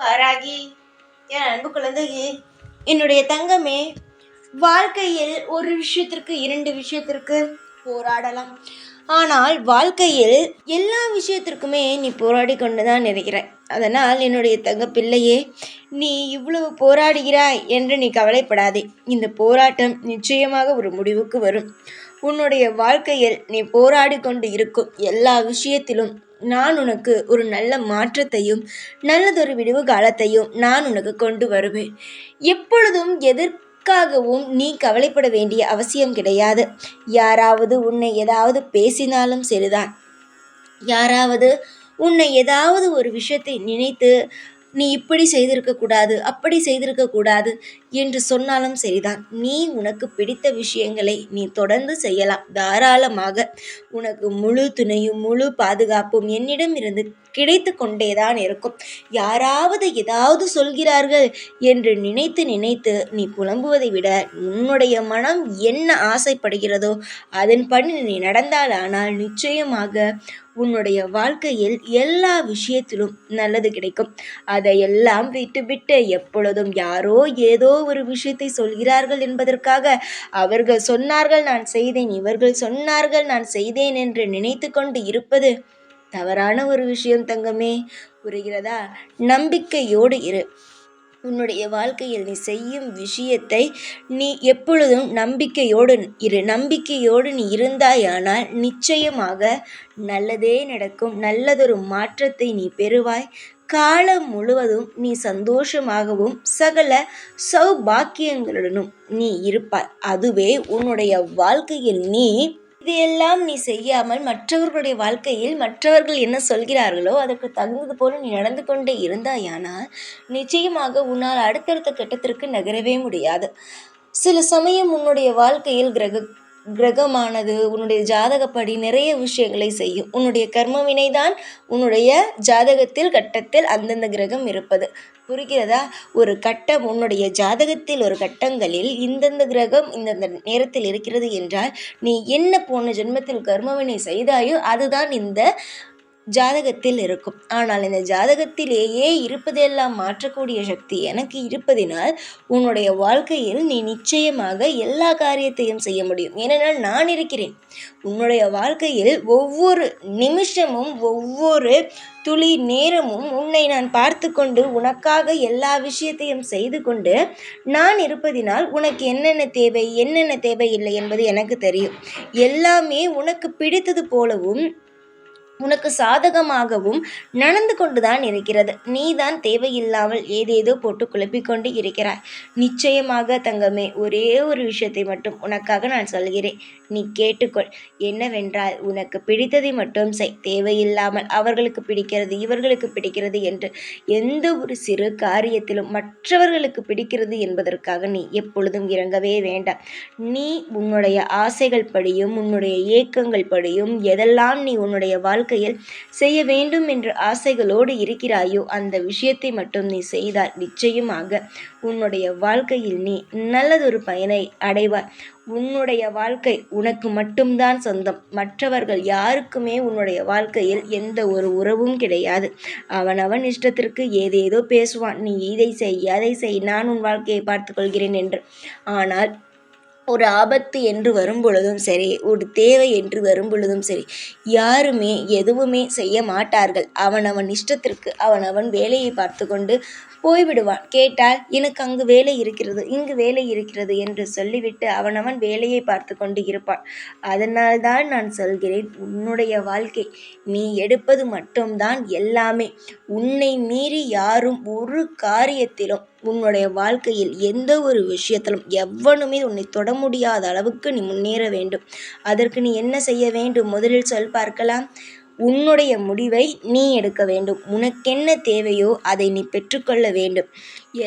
வாராகி, என் அன்பு குழந்தையே, என்னுடைய தங்கமே, வாழ்க்கையில் ஒரு விஷயத்திற்கு 2 விஷயத்திற்கு போராடலாம். ஆனால் வாழ்க்கையில் எல்லா விஷயத்திற்குமே நீ போராடி கொண்டுதான் இருக்கிறாய். அதனால் என்னுடைய தங்க பிள்ளையே, நீ இவ்வளவு போராடுகிறாய் என்று நீ கவலைப்படாதே. இந்த போராட்டம் நிச்சயமாக ஒரு முடிவுக்கு வரும். உன்னுடைய வாழ்க்கையில் நீ போராடி கொண்டு இருக்கும் எல்லா விஷயத்திலும் நான் உனக்கு ஒரு நல்ல மாற்றத்தையும் நல்லதொரு விடிவு காலத்தையும் நான் உனக்கு கொண்டு வருவேன். எப்பொழுதும் எதற்காகவும் நீ கவலைப்பட வேண்டிய அவசியம் கிடையாது. யாராவது உன்னை ஏதாவது பேசினாலும் சரிதான், யாராவது உன்னை ஏதாவது ஒரு விஷயத்தை நினைத்து நீ இப்படி செய்திருக்கக்கூடாது, அப்படி செய்திருக்கக்கூடாது என்று சொன்னாலும் சரிதான், நீ உனக்கு பிடித்த விஷயங்களை நீ தொடர்ந்து செய்யலாம். தாராளமாக உனக்கு முழு துணையும் முழு பாதுகாப்பும் என்னிடம் இருந்து கிடைத்து கொண்டேதான் இருக்கும். யாராவது ஏதாவது சொல்கிறார்கள் என்று நினைத்து நினைத்து நீ புலம்புவதை விட உன்னுடைய மனம் என்ன ஆசைப்படுகிறதோ அதன்படி நீ நடந்தாலானால் நிச்சயமாக உன்னுடைய வாழ்க்கையில் எல்லா விஷயத்திலும் நல்லது கிடைக்கும். அதையெல்லாம் விட்டுவிட்டு எப்பொழுதும் யாரோ ஏதோ ஒரு விஷயத்தை சொல்கிறார்கள் என்பதற்காக அவர்கள் சொன்னார்கள் நான் செய்தேன், இவர்கள் சொன்னார்கள் நான் செய்தேன் என்று நினைத்து கொண்டு இருப்பது தவறான ஒரு விஷயம் தங்கமே. புரிகிறதா? நம்பிக்கையோடு இரு. உன்னுடைய வாழ்க்கையில் நீ செய்யும் விஷயத்தை நீ எப்பொழுதும் நம்பிக்கையோடு இரு. நம்பிக்கையோடு நீ இருந்தாயானால் நிச்சயமாக நல்லதே நடக்கும். நல்லதொரு மாற்றத்தை நீ பெறுவாய். காலம் முழுவதும் நீ சந்தோஷமாகவும் சகல சௌபாக்கியங்களுடனும் நீ இருப்பாய். அதுவே உன்னுடைய வாழ்க்கையில் இதையெல்லாம் நீ செய்யாமல் மற்றவர்களுடைய வாழ்க்கையில் மற்றவர்கள் என்ன சொல்கிறார்களோ அதற்கு தகுந்தது போல நீ நடந்து கொண்டே இருந்தாயானால் நிச்சயமாக உன்னால் அடுத்தடுத்த கட்டத்திற்கு நகரவே முடியாது. சில சமயம் உன்னுடைய வாழ்க்கையில் கிரகமானது உன்னுடைய ஜாதகப்படி நிறைய விஷயங்களை செய்யும். உன்னுடைய கர்மவினைதான் உன்னுடைய ஜாதகத்தில் கட்டத்தில் அந்தந்த கிரகம் இருப்பது. புரிகிறதா? ஒரு கட்டம் உன்னுடைய ஜாதகத்தில் ஒரு கட்டங்களில் இந்தந்த கிரகம் இந்தந்த நேரத்தில் இருக்கிறது என்றால் நீ என்ன போன ஜென்மத்தில் கர்மவினை செய்தாயோ அதுதான் இந்த ஜாதகத்தில் இருக்கும். ஆனால் இந்த ஜாதகத்திலேயே இருப்பதெல்லாம் மாற்றக்கூடிய சக்தி எனக்கு இருப்பதினால் உன்னுடைய வாழ்க்கையில் நீ நிச்சயமாக எல்லா காரியத்தையும் செய்ய முடியும். ஏனென்றால் நான் இருக்கிறேன். உன்னுடைய வாழ்க்கையில் ஒவ்வொரு நிமிஷமும் ஒவ்வொரு துளி நேரமும் உன்னை நான் பார்த்து கொண்டு உனக்காக எல்லா விஷயத்தையும் செய்து கொண்டு நான் இருப்பதினால் உனக்கு என்னென்ன தேவை என்னென்ன தேவையில்லை என்பது எனக்கு தெரியும். எல்லாமே உனக்கு பிடித்தது போலவும் உனக்கு சாதகமாகவும் நடந்து கொண்டுதான் இருக்கிறது. நீதான் தேவையில்லாமல் ஏதேதோ போட்டு குழப்பிக்கொண்டு இருக்கிறாய். நிச்சயமாக தங்கமே, ஒரே ஒரு விஷயத்தை மட்டும் உனக்காக நான் சொல்கிறேன், நீ கேட்டுக்கொள். என்னவென்றால் உனக்கு பிடித்ததை மட்டும் செய். தேவையில்லாமல் அவர்களுக்கு பிடிக்கிறது இவர்களுக்கு பிடிக்கிறது என்று எந்த ஒரு சிறு காரியத்திலும் மற்றவர்களுக்கு பிடிக்கிறது என்பதற்காக நீ எப்பொழுதும் இறங்கவே வேண்டாம். நீ உன்னுடைய ஆசைகள் படியும் உன்னுடைய ஏக்கங்கள் படியும் எதெல்லாம் நீ உன்னுடைய வாழ்க்கையில் செய்ய வேண்டும் என்ற ஆசைகளோடு இருக்கிறாயோ அந்த விஷயத்தை மட்டும் நீ செய்தால் நிச்சயமாக உன்னுடைய வாழ்க்கையில் நீ நல்லதொரு பயனை அடைவாய். உன்னுடைய வாழ்க்கை உனக்கு மட்டும்தான் சொந்தம். மற்றவர்கள் யாருக்குமே உன்னுடைய வாழ்க்கையில் எந்த ஒரு உறவும் கிடையாது. அவனவன் இஷ்டத்திற்கு ஏதேதோ பேசுவான். நீ இதை செய் அதை செய், நான் உன் வாழ்க்கையை பார்த்து கொள்கிறேன் என்று. ஆனால் ஒரு ஆபத்து என்று வரும் பொழுதும் சரி, ஒரு தேவை என்று வரும் பொழுதும் சரி, யாருமே எதுவுமே செய்ய மாட்டார்கள். அவனவன் இஷ்டத்திற்கு அவனவன் வேலையை பார்த்து கொண்டு போய்விடுவான். கேட்டால் எனக்கு அங்கு வேலை இருக்கிறது இங்கு வேலை இருக்கிறது என்று சொல்லிவிட்டு அவனவன் வேலையை பார்த்து கொண்டு இருப்பான். அதனால்தான் நான் சொல்கிறேன், உன்னுடைய வாழ்க்கை நீ எடுப்பது மட்டும்தான் எல்லாமே. உன்னை மீறி யாரும் ஒரு காரியத்திலும் உன்னுடைய வாழ்க்கையில் எந்த ஒரு விஷயத்திலும் எவனுமே உன்னை தொட முடியாத அளவுக்கு நீ முன்னேற வேண்டும். அதற்கு நீ என்ன செய்ய வேண்டும்? முதலில் சொல் பார்க்கலாம். உன்னுடைய முடிவை நீ எடுக்க வேண்டும். உனக்கென்ன தேவையோ அதை நீ பெற்றுக்கொள்ள வேண்டும்.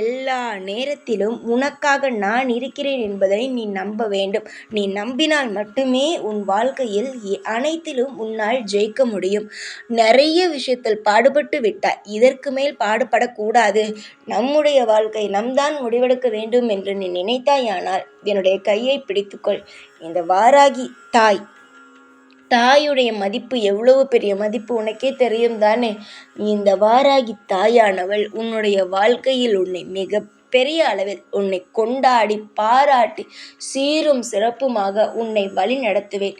எல்லா நேரத்திலும் உனக்காக நான் இருக்கிறேன் என்பதை நீ நம்ப வேண்டும். நீ நம்பினால் மட்டுமே உன் வாழ்க்கையில் அனைத்திலும் உன்னால் ஜெயிக்க முடியும். நிறைய விஷயத்தில் பாடுபட்டு விட்டாய். இதற்கு மேல் பாடுபடக்கூடாது. நம்முடைய வாழ்க்கை தான் முடிவெடுக்க வேண்டும் என்று நீ நினைத்தாயானால் என்னுடைய கையை பிடித்துக்கொள். இந்த வாராகி தாயுடைய மதிப்பு எவ்வளவு பெரிய மதிப்பு உனக்கே தெரியும் தானே. இந்த வாராகி தாயானவள் உன்னுடைய வாழ்க்கையில் உன்னை மிக பெரிய அளவில் உன்னை கொண்டாடி பாராட்டி சீரும் சிறப்புமாக உன்னை வழி நடத்துவேன்.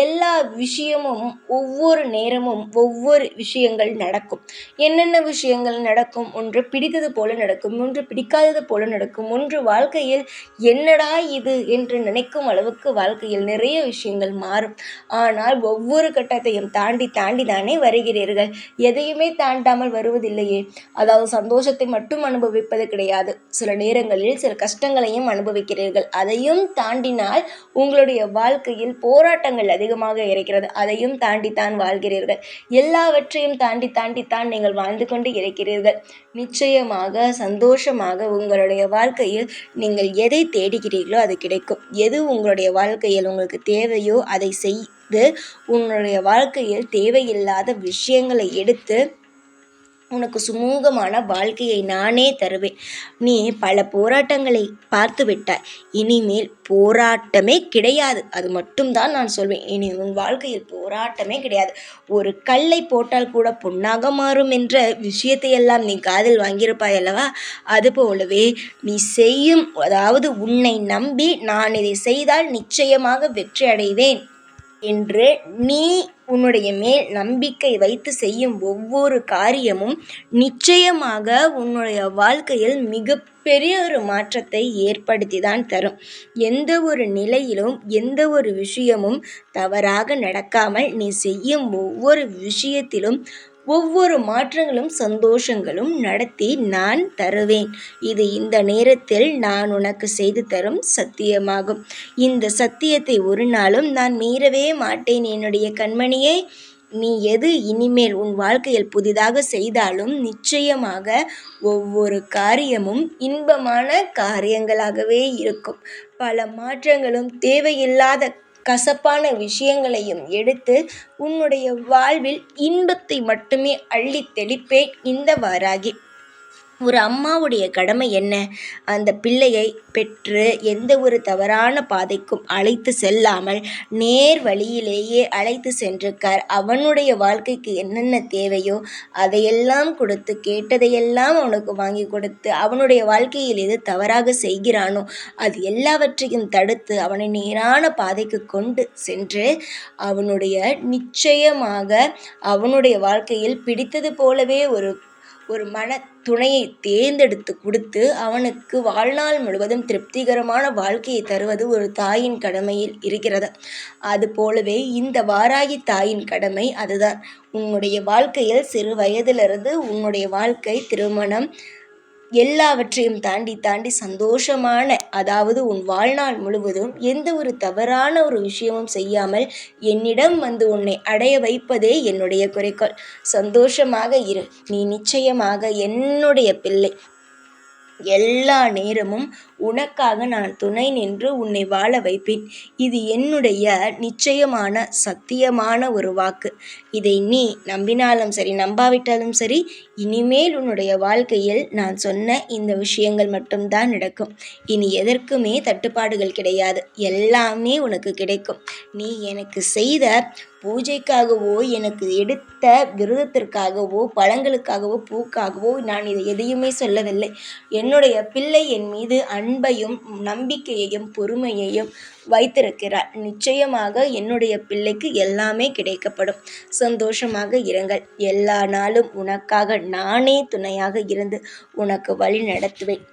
எல்லா விஷயமும் ஒவ்வொரு நேரமும் ஒவ்வொரு விஷயங்கள் நடக்கும். என்னென்ன விஷயங்கள் நடக்கும்? ஒன்று பிடித்தது போல நடக்கும், ஒன்று பிடிக்காதது போல நடக்கும், ஒன்று வாழ்க்கையில் என்னடா இது என்று நினைக்கும் அளவுக்கு வாழ்க்கையில் நிறைய விஷயங்கள் மாறும். ஆனால் ஒவ்வொரு கட்டத்தையும் தாண்டி தாண்டி தானே வருகிறீர்கள். எதையுமே தாண்டாமல் வருவதில்லையே. அதாவது சந்தோஷத்தை மட்டும் அனுபவிப்பது கிடையாது, சில நேரங்களில் சில கஷ்டங்களையும் அனுபவிக்கிறீர்கள். அதையும் தாண்டினால் உங்களுடைய வாழ்க்கையில் போராட்டங்கள் அதிகமாக இருக்கிறது. அதையும் தாண்டித்தான் வாழ்கிறீர்கள். எல்லாவற்றையும் தாண்டி தாண்டித்தான் நீங்கள் வாழ்ந்து கொண்டு இருக்கிறீர்கள். நிச்சயமாக சந்தோஷமாக உங்களுடைய வாழ்க்கையில் நீங்கள் எதை தேடுகிறீர்களோ அது கிடைக்கும். எது உங்களுடைய வாழ்க்கையில் உங்களுக்கு தேவையோ அதை செய்து உன்னுடைய வாழ்க்கையில் தேவையில்லாத விஷயங்களை எடுத்து உனக்கு சுமூகமான வாழ்க்கையை நானே தருவேன். நீ பல போராட்டங்களை பார்த்து விட்டாய். இனிமேல் போராட்டமே கிடையாது. அது மட்டும்தான் நான் சொல்வேன். இனி உன் வாழ்க்கையில் போராட்டமே கிடையாது. ஒரு கல்லை போட்டால் கூட பொன்னாக மாறும் என்ற விஷயத்தையெல்லாம் நீ காதில் வாங்கியிருப்பாய் அல்லவா? அதுபோலவே நீ செய்யும், அதாவது உன்னை நம்பி நான் இதை செய்தால் நிச்சயமாக வெற்றி அடைவேன் என்று நீ உன்னுடைய மேல் நம்பிக்கை வைத்து செய்யும் ஒவ்வொரு காரியமும் நிச்சயமாக உன்னுடைய வாழ்க்கையில் மிகப்பெரிய ஒரு மாற்றத்தை ஏற்படுத்தி தான் தரும். எந்த ஒரு நிலையிலும் எந்த ஒரு விஷயமும் தவறாக நடக்காமல் நீ செய்யும் ஒவ்வொரு விஷயத்திலும் ஒவ்வொரு மாற்றங்களும் சந்தோஷங்களும் நடத்தி நான் தருவேன். இது இந்த நேரத்தில் நான் உனக்கு செய்து தரும் சத்தியமாகும். இந்த சத்தியத்தை ஒரு நாளும் நான் மீறவே மாட்டேன் என்னுடைய கண்மணியே. நீ எது இனிமேல் உன் வாழ்க்கையில் புதிதாக செய்தாலும் நிச்சயமாக ஒவ்வொரு காரியமும் இன்பமான காரியங்களாகவே இருக்கும். பல மாற்றங்களும் தேவையில்லாத கசப்பான விஷயங்களையும் எடுத்து உன்னுடைய வாழ்வில் இன்பத்தை மட்டுமே அள்ளித் தெளிப்பேன் இந்த வாராகி. ஒரு அம்மாவுடைய கடமை என்ன? அந்த பிள்ளையை பெற்று எந்த ஒரு தவறான பாதைக்கும் அழைத்து செல்லாமல் நேர் வழியிலேயே அழைத்து சென்றிருக்கார். அவனுடைய வாழ்க்கைக்கு என்னென்ன தேவையோ அதையெல்லாம் கொடுத்து, கேட்டதையெல்லாம் அவனுக்கு வாங்கி கொடுத்து, அவனுடைய வாழ்க்கையில் எது தவறாக செய்கிறானோ அது எல்லாவற்றையும் தடுத்து அவனை நேரான பாதைக்கு கொண்டு சென்று அவனுடைய நிச்சயமாக அவனுடைய வாழ்க்கையில் பிடித்தது போலவே ஒரு மன துணையை தேர்ந்தெடுத்து கொடுத்து அவனுக்கு வாழ்நாள் முழுவதும் திருப்திகரமான வாழ்க்கையை தருவது ஒரு தாயின் கடமையில் இருக்கிறது. அது போலவே இந்த வாராகி தாயின் கடமை அதுதான். உன்னுடைய வாழ்க்கையில் சிறு வயதிலிருந்து உன்னுடைய வாழ்க்கை, திருமணம் எல்லாவற்றையும் தாண்டி தாண்டி சந்தோஷமான, அதாவது உன் வாழ்நாள் முழுவதும் எந்த ஒரு தவறான ஒரு விஷயமும் செய்யாமல் என்னிடம் வந்து உன்னை அடைய வைப்பதே என்னுடைய குறிக்கோள். சந்தோஷமாக இரு. நீ நிச்சயமாக என்னுடைய பிள்ளை. எல்லா நேரமும் உனக்காக நான் துணை நின்று உன்னை வாழ வைப்பேன். இது என்னுடைய நிச்சயமான சத்தியமான ஒரு வாக்கு. இதை நீ நம்பினாலும் சரி நம்பாவிட்டாலும் சரி, இனிமேல் உன்னுடைய வாழ்க்கையில் நான் சொன்ன இந்த விஷயங்கள் மட்டும்தான் நடக்கும். இனி எதற்குமே தட்டுப்பாடுகள் கிடையாது. எல்லாமே உனக்கு கிடைக்கும். நீ எனக்கு செய்த பூஜைக்காகவோ, எனக்கு எடுத்த விரதத்திற்காகவோ, பழங்களுக்காகவோ, பூக்காகவோ நான் இதை எதையுமே சொல்லவில்லை. என்னுடைய பிள்ளை என் மீது அன்பையும் நம்பிக்கையையும் பொறுமையையும் வைத்திருக்கிறார். நிச்சயமாக என்னுடைய பிள்ளைக்கு எல்லாமே கிடைக்கப்படும். சந்தோஷமாக இருங்கள். எல்லா நாளும் உனக்காக நானே துணையாக இருந்து உனக்கு வழி நடத்துவேன்.